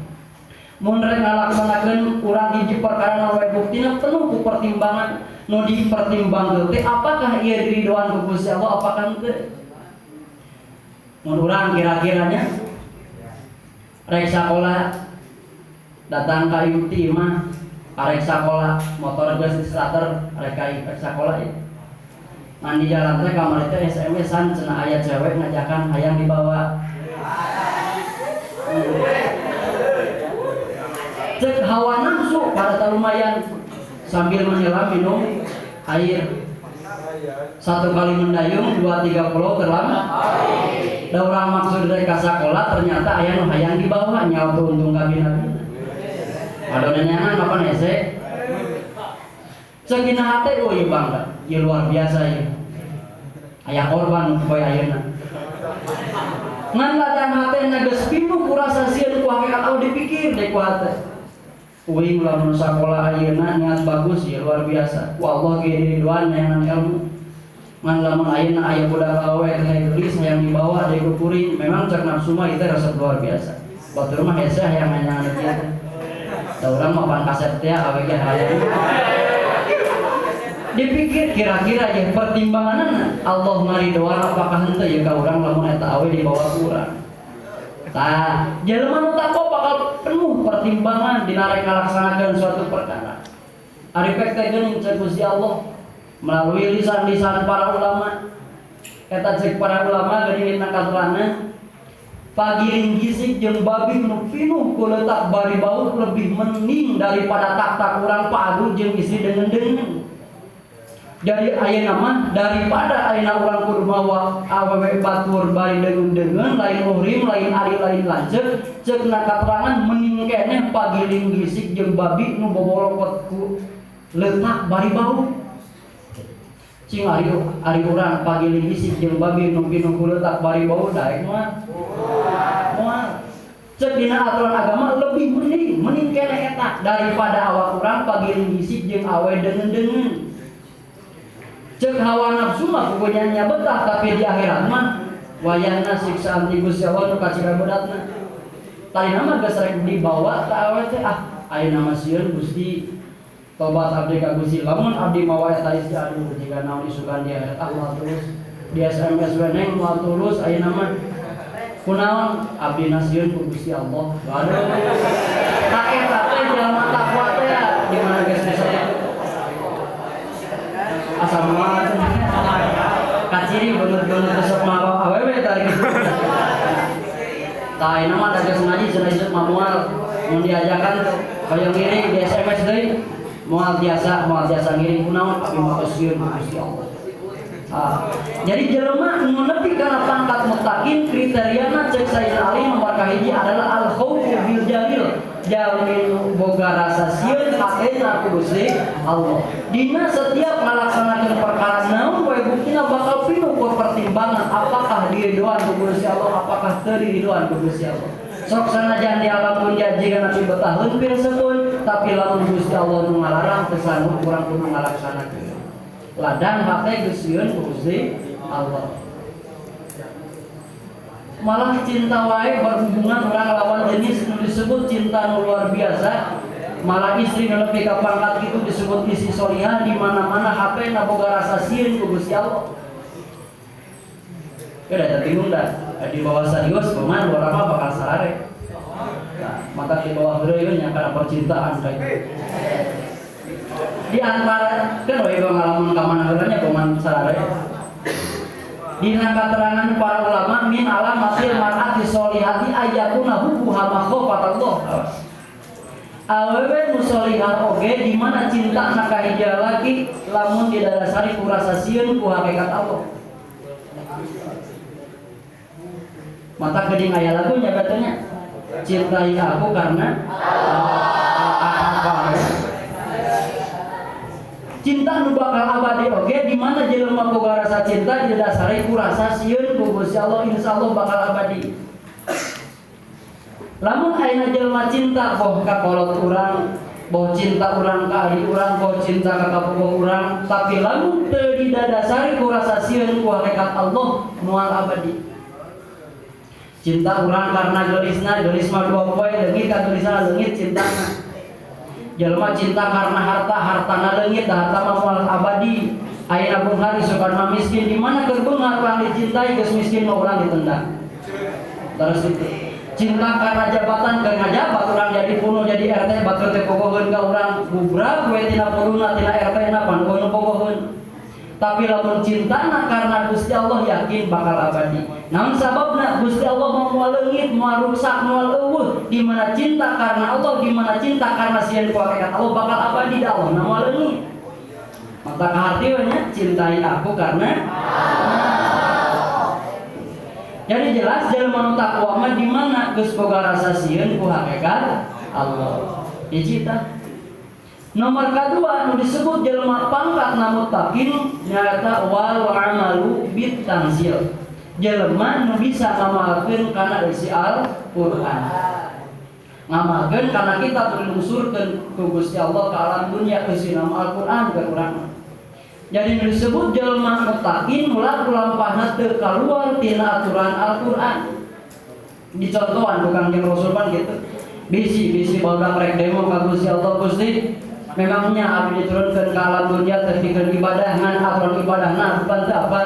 Mun rek ngalaksanakeun urang hiji perkara nu we buktina penuh ku pertimbangan nu dipertimbangkeun teh apakah ieu diridhoan ku Gusti Allah apakah henteu. Mun urang kira-kiranya rek sakola datang ka UT mah arek sakola motor geus di starter arek sakola ya. Ngan di jalan teh kamar teh SMS-an cenah aya cewek ngajakan hayang dibawa. Cek hawa nafsu pada lumayan sambil menyelam minum air. 1 kali mendayung 2-3 pulau terlam. Da urang maksud rek ka sakola ternyata aya nu hayang dibawa nyawa tuh untung kabina-bina. Ada nanyangan apa nese? Sekina hati oh iya bangga, iya luar biasa ya. Ayah korban boy ayeuna. Ngan ladang hati nages pinuh kurasa sieun ku hakikat au dipikir deh ku hati. Uing lamun sakola ayeuna niat bagus ya luar biasa. Ku Allah ge ridwan yang ilmu. Ngan lamun ayeuna aya budak awe teh gelis hayang dibawa deui ku kuring, memang cek nafsu mah itu resep luar biasa. Batur mah hese hayang nyanyangan kieu. Da urang mah pan kaset teh awe ge hayang. Dipikir kira-kira ya pertimbanganna Allah ngaridoan apakah henteu ya ka urang lamun eta awe dibawa ku urang. Tah, jelema nu takwa bakal penuh pertimbangan dina rek ngalaksanakeun suatu perkara. Ari pek teh geuning cek Gusti Allah melalui lisan-lisan para ulama. Eta cek para ulama geuning katerangna pagiling gisik jeung babi nu pinuh ku leutak bari bau lebih mending daripada tak urang padu jeung istri dengan-dengan. Jadi ayeuna mah daripada ayeuna urang kudu mawa awewe batur bari dengan-dengan lain muhrim lain ari lain lanceuk ceuk na katerangan mending keneh pagiling gisik jeung babi nu bobolokot ku leutak bari bau. Cing ari urang pagiling gisik jeung babi nu pinuh ku leutak bari bau daek mah moal. Cek dina aturan agama lebih mending keneh eta daripada awak urang pagiling gisik jeung awe dengan-dengan. Cek hawa nafsu mah pokoknya betah tapi di akhirat mah wayahna siksaan ti Gusti Allah nu kacira bedatna. Tadi nama geus rek dibawa ka awe teh ayeuna mah sieun Gusti tobat abdi ka Gusti lamun abdi mawa eta isi aduh jika naon isukan di akhirat Allah terus di SMS we neng moal tulus ayeuna mah kunaon abdi nasieun ku Gusti Allah. Waduh. Tak eta teh jalma takwa teh di mana geus bisa asal mual kaciri bener-bener besok mawa awewe tadi gitu. Tah ini mah ada ngaji cenah manual mun diajakan kaya ngiring di SMS deui moal biasa ngiring kunaon abi makasieun Gusti Allah. Jadi jelema nu nepi kana pangkat muttaqin kriteriana cek Sayyidina Ali nomor kahiji adalah al khaufu bil jalil, jalmin boga rasa sieun hakena ku Gusti Allah. Dina setiap ngalaksanakeun perkara naon we buktina bakal pinuh ku pertimbangan apakah diridhoan ku Gusti Allah apakah teu diridhoan ku Gusti Allah. Sok sanajan di alam dunya jiga nabi betah leumpir seun tapi lamun Gusti Allah nu ngalarang teu sanggup urang kudu ngalaksanakeun. Ladang hate gesieun ku Gusti Allah. Malah cinta wae berhubungan orang lawan jenis nu disebut cinta nu luar biasa. Malah istri nu nepi ka pangkat kitu disebut istri solihah di mana-mana hapena boga rasa sieun ku Gusti Allah. Kada bingung dah. Di bawah serius kumaha urang mah bakal sarare. Nah, maka di bawah heureuy nya kana percintaan kayak di antara kan we ngalamun ka mana heureunya kumaha sarare. Dina keterangan para ulama min alamatil mar'ati sholihati ayatuna hubbuha makhafatallah. Awewe nu sholihah oge di mana cinta na ka hiji lalaki lamun didasari ku rasa sieun ku hakikat Allah. Mata geuning aya lagunya betulnya cintai aku karena cinta nu bakal abadi oge di mana jelema boga rasa cinta didasari ku rasa sieun ku Gusti Allah insyaallah bakal abadi. Lamun ayeuna jelema cinta boh ka kolot urang, boh cinta urang ka adik urang, boh cinta ka kapupuh urang, tapi lamun teu didasari ku rasa sieun ku hakikat Allah moal abadi. Cinta urang karena gelisna, gelis mah dua poe leungit ka gelisna leungit cintana. Jelema cinta karena harta, hartana leungit, harta mah moal abadi. Ayeuna beunghar isukan mah miskin, di mana keur beunghar urang dicintai geus miskin mah urang ditendang. Terus itu cinta karena jabatan karena jabat orang jadi puno jadi RT batur teh pogoheun ka urang bubrag we tina puruna tina RT na pan pogoheun. Tapi lamun cintana karena Gusti Allah yakin bakal abadi. Namun sababna Gusti Allah mau leungit, mau rusak, mau eueuh. Di mana cinta karena Allah, di mana cinta karena sieun ku hakikat Allah bakal abadi da Allah mau leungit. Maka artinya cintai aku karena jadi jelas jelema nu takwa mah di mana geus boga rasa sieun ku hakikat Allah. Dicinta. Nomor kedua nu disebut jelema pangkat na muttaqin nyata wal amalu bit tanzil. Jelema nu bisa ngamalkeun kana isi Al-Qur'an. Ngamalkeun kana kita berlungsurkeun ku Gusti Allah ka alam dunya isi nama Al-Qur'an ke urang. Jadi nu disebut jelema muttaqin ulah kulampahna teu kaluar tina aturan Al-Qur'an. Dicontohan tukang jeung Rasul pan gitu. Bisi badak rek demo ka Gusti Allah Gusti. Memangnya abdi diturunkan ke alam dunia terpikir ibadah ngan aturan ibadah nah bukan apa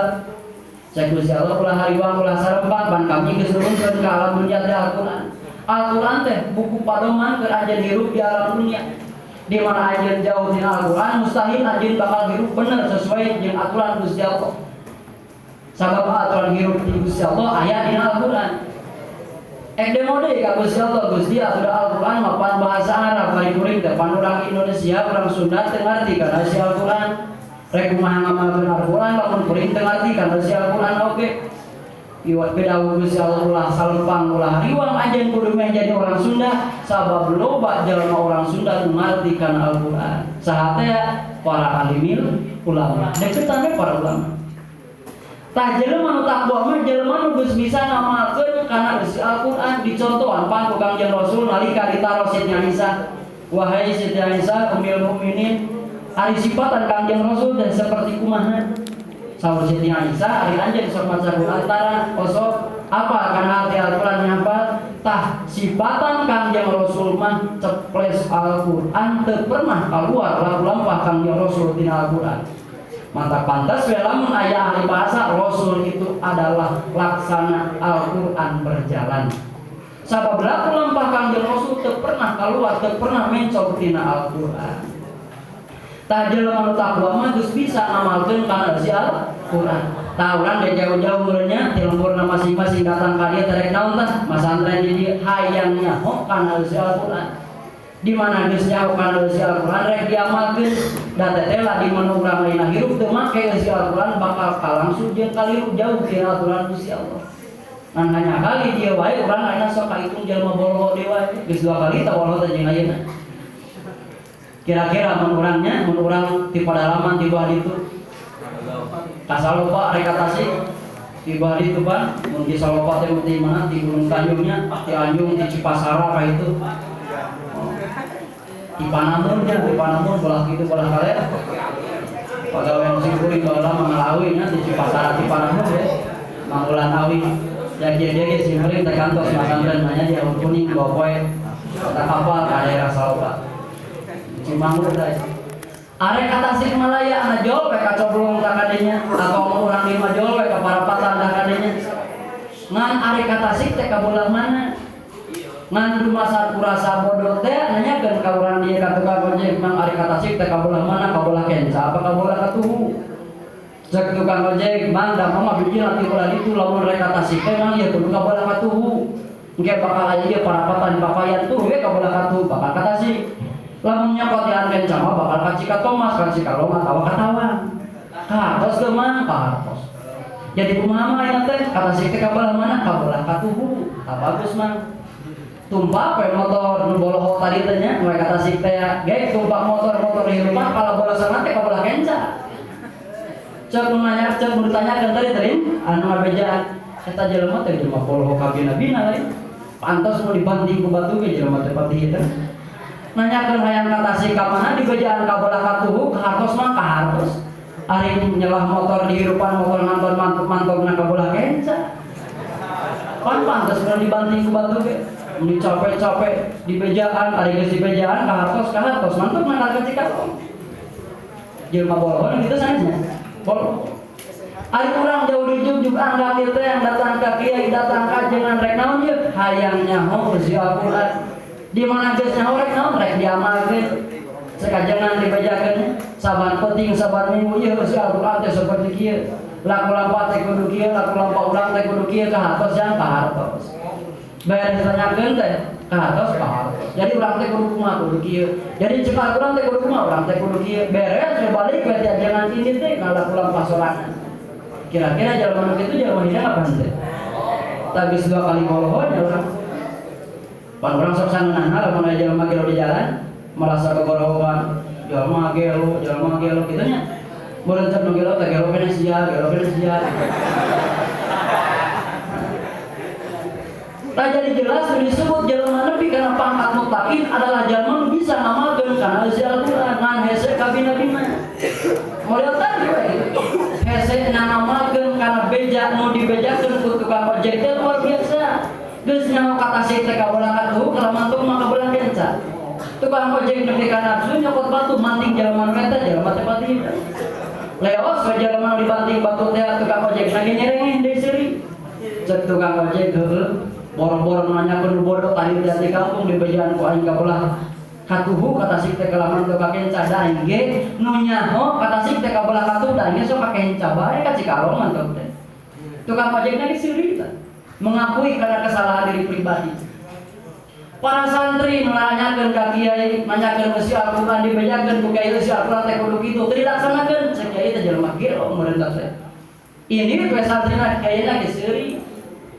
cek Gusti Allah ulah hariwang ulah sarempang ban kami geus turunkeun ke alam dunia teh Al-Qur'an teh buku padoman keur ajeun hirup di alam dunia di mana ajeun jauh tina Al-Qur'an mustahil ajeun bakal hirup bener sesuai jeung aturan Gusti Allah sabab aturan hirup di Gusti Allah aya dina Al-Qur'an. Demo deui ka Gusti Allah Gusti aturan Al-Qur'an mapan bahasa Arab bari kuring teh pan urang Indonesia urang Sunda teu ngarti kana si Al-Qur'an rek kumaha ngamalkeun Al-Qur'an lamun kuring teu ngarti kana si Al-Qur'an oge iwat beda Gusti Allah ulah salempang ulah riwang ajeun kudu jadi orang Sunda sabab loba jelema orang Sunda nu ngarti kana Al-Qur'an saha teh para alimil ulama deketan para ulama. Tah jelema nu takwa mah jelema nu geus bisa ngamalkeun kana isi Al-Qur'an dicontohan pan ku Kangjeng Rasul nalika ditaroh Siti Aisyah. Wahai Siti Aisyah ummul mukminin, ari sifatan Kangjeng Rasul dan seperti kumaha? Saur Siti Aisyah ari anjeun sok maca antara kosok apa kana arti Al-Qur'an nyapa? Tah sifatan Kangjeng Rasul mah ceples Al-Qur'an teu pernah kaluar lampah Kangjeng Rasul tina Al-Qur'an. Mantap pantas lamun aya ahli bahasa Rasul itu adalah laksana Al-Qur'an berjalan. Sabab laku lampah Kangjeng Rasul teu pernah keluar, teu pernah mencok tina Al-Qur'an. Tah jelema nu takwa mah geus bisa ngamalkeun kana si Al-Qur'an. Tah urang ge jauh-jauh mulanya di lemburna masing-masing datang ka dieu terek naon tah? Masantren di dieu hayang nyaho kana si Al-Qur'an. Di mana geus nyaho kana si Al-Qur'an rek diamalkeun da teh lah di mana urang lain hirup teu make si Al-Qur'an bakal kalangsung jeung kaliru jauh tina aturan Gusti Allah. Ngan hanya kali dia wae urang lain sok kahitung jelema boloho deui wae geus dua kali tah boloho teh jeung ayeuna. Kira-kira mun urang di pedalaman di bawah itu kasalopa rek atasi di bawah itu pan mun di Salopa teh di mana di Gunung Tanjungnya di Anjung di Cipasara ka itu di Panamun belah gitu belah kalian pegawai musim kuring baheula mangalawi nya di Cipasara di Panamun ya mangulan awi jadi dia si kuring teh kantos masantren nanya dia kuning bawa poe kata kapal ka daerah Salopa Cimangun teh arek ka Tasikmalaya ana jol we ka coblong ka kadenya atau mau urang di Majol we ka Parapatan ka kadenya ngan arek ka Tasik teh ka bolang mana ngan rumah kurasa bodoh teh nanyakeun ka urang dieu ka tukang ojek mang ari ka Tasik teh ka bolah mana ka bolah kenca apa ka bolah Katuhu cek tukang ojek mang da mah biji nanti bolah itu lamun rek ka Tasik teh mang ieu kudu ka bolah Katuhu engke bakal aya ieu Parapatan Papayan tuh we ka bolah Katuhu bakal ka Tasik lamun nyokot di kenca mah bakal ka Cikatomas ka Cikalong atawa ka Tawang ka hartos teh mang ka hartos jadi kumaha mah aya teh ka Tasik teh ka bolah mana ka bolah Katuhu tah bagus mang tumpak we motor nu boloho tadi teh nya we ka Tasik teh ge tumpak motor hirupan kalau bola sana teh ka bola kenca cek nu nanya cek nu ditanyakeun tadi teh anu ngabejaan eta jelema teh jelema boloho ka bina lain pantos nu dibanting ku batu ge jelema teh pati teh nanyakeun hayang ka Tasik ka mana dibejaan ka bola Katuhu ka hartos mah ka hartos ari nyelah motor dihirupan motor nonton mantog-mantogna ka bola kenca pan pantos nu dibanting ku batu ge di capek-capek di bejaan, ari geus di bejaan ka hartos mantep mah ka Cikalong. Jelema boloho gitu saja. Boloho. Ari urang jauh dijuk angga kita yang datang ke kiai datang ka jangan rek naon ye hayang nyaho si Al-Qur'an. Di mana geus nyaho rek naon rek diamalkeun. Sekajangan dibajakeun saban penting saban minggu ye si Al-Qur'an teh seperti kieu. Laku lampa teh kudu kieu, laku lampa urang teh kudu kieu ka hartos yang ka hartos. Beres ditanyakeun teh ka hartos ka hartos. Jadi urang teh kudu kumaha kudu kieu. Jadi cek Al-Qur'an teh kudu kumaha urang teh kudu kieu. Beres balik ke jangan ini teh ka laku lampa sorangan. Kira-kira jalan itu jalan ini apa nanti? Tagis 2 kali ngoloh jalan. Pan orang sok sanana lamun aya jelema gelo di jalan merasa kegorowan, jelema gelo kitu nya. Mun cek nu gelo teh gelo kena sia. Nah jadi jelas disebut jelema nepi kana pangkat mutakin adalah jelema nu bisa ngamalkeun kana isi Al-Qur'an ngan hese kabina-bina. Modelna tadi we. Hese ngamalkeun kana beja nu dibejakeun ku tukang ojek teh luar biasa. Geus nyaho kata si teh kabelah katuh kalamantung maka belah kenca. Tukang ojek nepi ka nafsu nyokot batu manting jelema eta jelema teh pati. Leos we jelema dibanting batu teh tukang ojek lagi nyereng deui seuri. Cek tukang ojek heueuh boro-boro nanyakeun bodoh tadi di kampung di bejaan ku aing kabelah katuhu kata sik teh kalaman teu kakenca da aing ge nu nyaho kata sik teh kabelah katuh da aing sok kakenca bae ka cikalong mantep teh. Tukang ojekna diseuri tah mengakui karena kesalahan diri pribadi. Para santri nanyakeun ka kiai, nanyakeun si Al-Qur'an dibejakeun ku kiai si Al-Qur'an teh kudu kitu, teu dilaksanakeun. Cek kiai teh jelema gelo meureuntah teh. Ini we santrina kiai lagi seuri.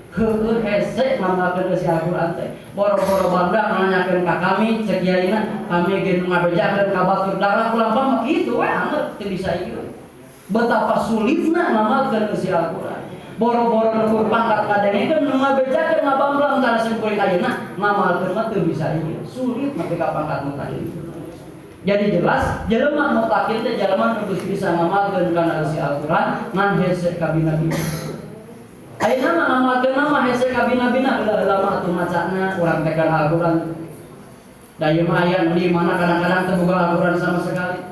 Heueuh hese ngamalkeun si Al-Qur'an teh. Boro-boro banda nanyakeun ka kami, cek kiaina, kami ge ngabejakeun ka batur darah kulampah mah kitu we angger teu bisa ieu. Betapa sulitna ngamalkeun si Al-Qur'an. Boro-boro nukur pangkat ngadengekeun nu ngabejakeun ngabamblang kana simkuring ayeuna ngamalkeun mah teu bisa ieu. Sulit nepi ka pangkat mutakin. Jadi jelas jelema mutakin teh jelema nu geus bisa ngamalkeun kana si Al-Qur'an ngan hese kabina-bina. Ayeuna mah ngamalkeun mah hese kabina-bina heula-heula mah atuh macana urang teh kana Al-Qur'an. Da ieu mah aya di mana kadang-kadang teu boga Al-Qur'an sama sekali.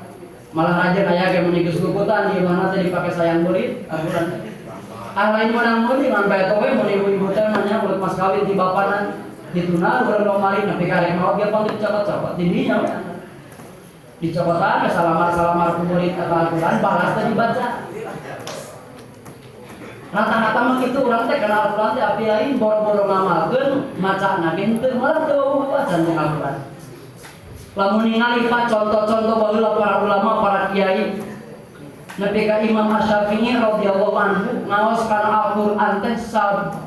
Malah aja aya ge mun geus luputan di mana teh dipake sayang beulit Al-Qur'an. Lain menang meuli ngan bae towe mun ibu-ibu teh nanya urut mas kawin di bapanan dituna urang lomali nepi ka rek maot ge pang dicopot-copot di dinya we. Dicopotan ke salamar-salamar ku murid Al-Qur'an balas teh dibaca. Rata-rata mah kitu urang teh kana Al-Qur'an teh api lain boro-boro ngamalkeun macana ge teu malah teu wacan Al-Qur'an. Lamun ningali Pak contoh-contoh baheula para ulama para kiai nepi ka Imam Asy-Syafi'i radhiyallahu anhu ngaos kana Al-Qur'an teh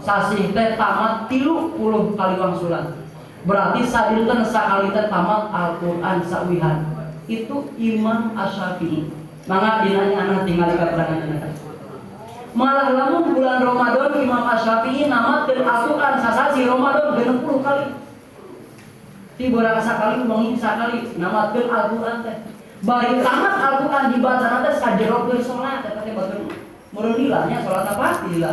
sasih teh tamat 30 kali wangsulan. Berarti sadinten sakali teh tamat Al-Qur'an sawihan. Itu Imam Asy-Syafi'i. Mangga dina anak tinggal keterangan. Malah lamun bulan Ramadan Imam Asy-Syafi'i namatkeun Al-Qur'an sasasi Ramadan 60 kali. Ti borang sakali wengi sakali namatkeun Al-Qur'an teh. Bari tamat Al-Qur'an dibaca nanti sajerokeun salat eta teh batur mureun lilanya salat apa lila.